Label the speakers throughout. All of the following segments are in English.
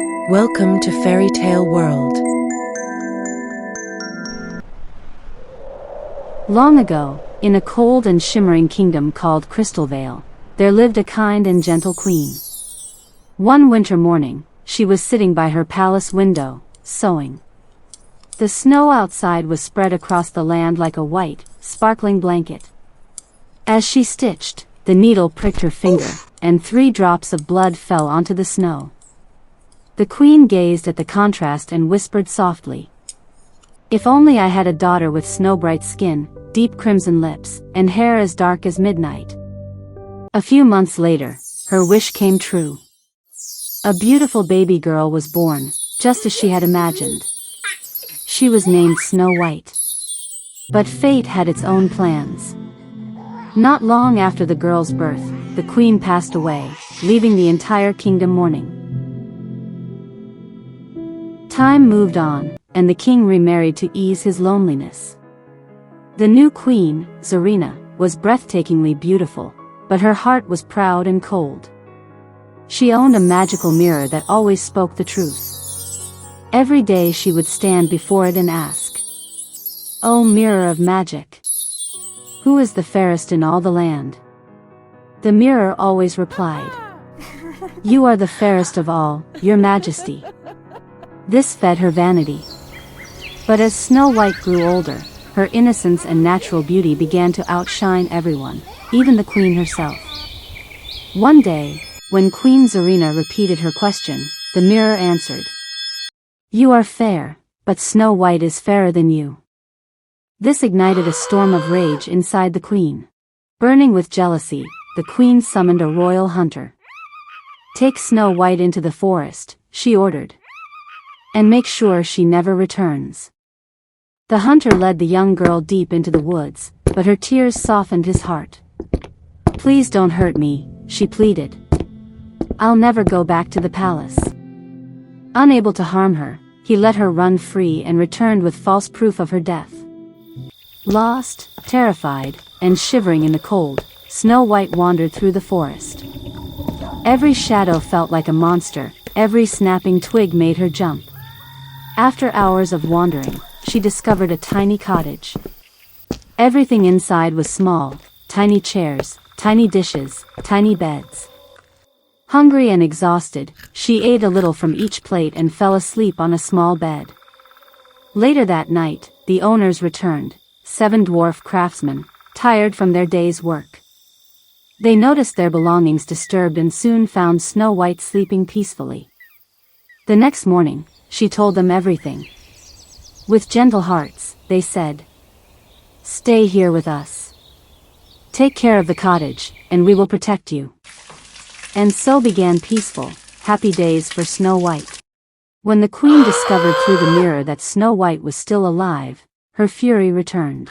Speaker 1: Welcome to Fairytale World.
Speaker 2: Long ago, in a cold and shimmering kingdom called Crystalvale, there lived a kind and gentle queen. One winter morning, she was sitting by her palace window, sewing. The snow outside was spread across the land like a white, sparkling blanket. As she stitched, the needle pricked her finger, and 3 drops of blood fell onto the snow. The queen gazed at the contrast and whispered softly, "If only I had a daughter with snow-bright skin, deep crimson lips, and hair as dark as midnight." A few months later, her wish came true. A beautiful baby girl was born, just as she had imagined. She was named Snow White. But fate had its own plans. Not long after the girl's birth, the queen passed away, leaving the entire kingdom mourning. Time moved on, and the king remarried to ease his loneliness. The new queen, Zareena, was breathtakingly beautiful, but her heart was proud and cold. She owned a magical mirror that always spoke the truth. Every day she would stand before it and ask, "O mirror of magic, who is the fairest in all the land?" The mirror always replied, "You are the fairest of all, your majesty." This fed her vanity. But as Snow White grew older, her innocence and natural beauty began to outshine everyone, even the queen herself. One day, when Queen Zareena repeated her question, the mirror answered, "You are fair, but Snow White is fairer than you." This ignited a storm of rage inside the queen. Burning with jealousy, the queen summoned a royal hunter. "Take Snow White into the forest," she ordered, "and make sure she never returns." The hunter led the young girl deep into the woods, but her tears softened his heart. "Please don't hurt me," she pleaded. "I'll never go back to the palace." Unable to harm her, he let her run free and returned with false proof of her death. Lost, terrified, and shivering in the cold, Snow White wandered through the forest. Every shadow felt like a monster, every snapping twig made her jump. After hours of wandering, she discovered a tiny cottage. Everything inside was small, tiny chairs, tiny dishes, tiny beds. Hungry and exhausted, she ate a little from each plate and fell asleep on a small bed. Later that night, the owners returned, 7 dwarf craftsmen, tired from their day's work. They noticed their belongings disturbed and soon found Snow White sleeping peacefully. The next morning, she told them everything. With gentle hearts, they said, "Stay here with us. Take care of the cottage, and we will protect you." And so began peaceful, happy days for Snow White. When the queen discovered through the mirror that Snow White was still alive, her fury returned.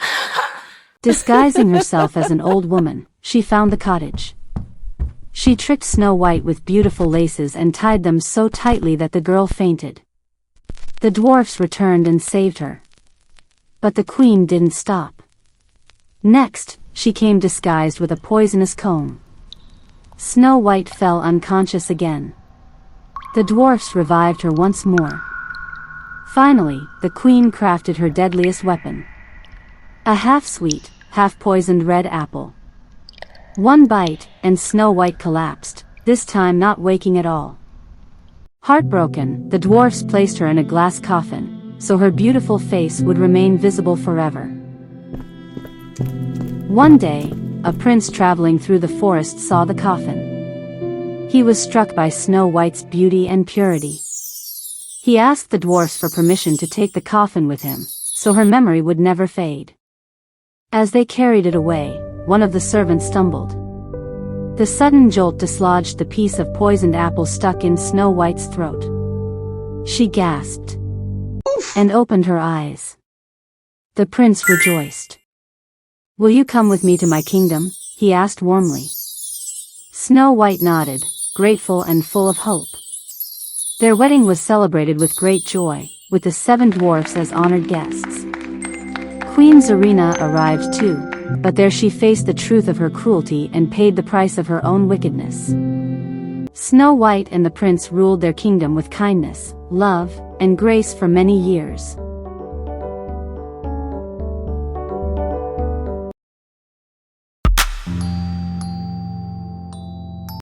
Speaker 2: Disguising herself as an old woman, she found the cottage. She tricked Snow White with beautiful laces and tied them so tightly that the girl fainted. The dwarfs returned and saved her. But the queen didn't stop. Next, she came disguised with a poisonous comb. Snow White fell unconscious again. The dwarfs revived her once more. Finally, the queen crafted her deadliest weapon. A half-sweet, half-poisoned red apple. One bite, and Snow White collapsed, this time not waking at all. Heartbroken, the dwarfs placed her in a glass coffin, so her beautiful face would remain visible forever. One day, a prince traveling through the forest saw the coffin. He was struck by Snow White's beauty and purity. He asked the dwarfs for permission to take the coffin with him, so her memory would never fade. As they carried it away, one of the servants stumbled. The sudden jolt dislodged the piece of poisoned apple stuck in Snow White's throat. She gasped and opened her eyes. The prince rejoiced. "Will you come with me to my kingdom?" he asked warmly. Snow White nodded, grateful and full of hope. Their wedding was celebrated with great joy, with the 7 dwarfs as honored guests. Queen Zareena arrived too, but there she faced the truth of her cruelty and paid the price of her own wickedness. Snow White and the prince ruled their kingdom with kindness, love, and grace for many years.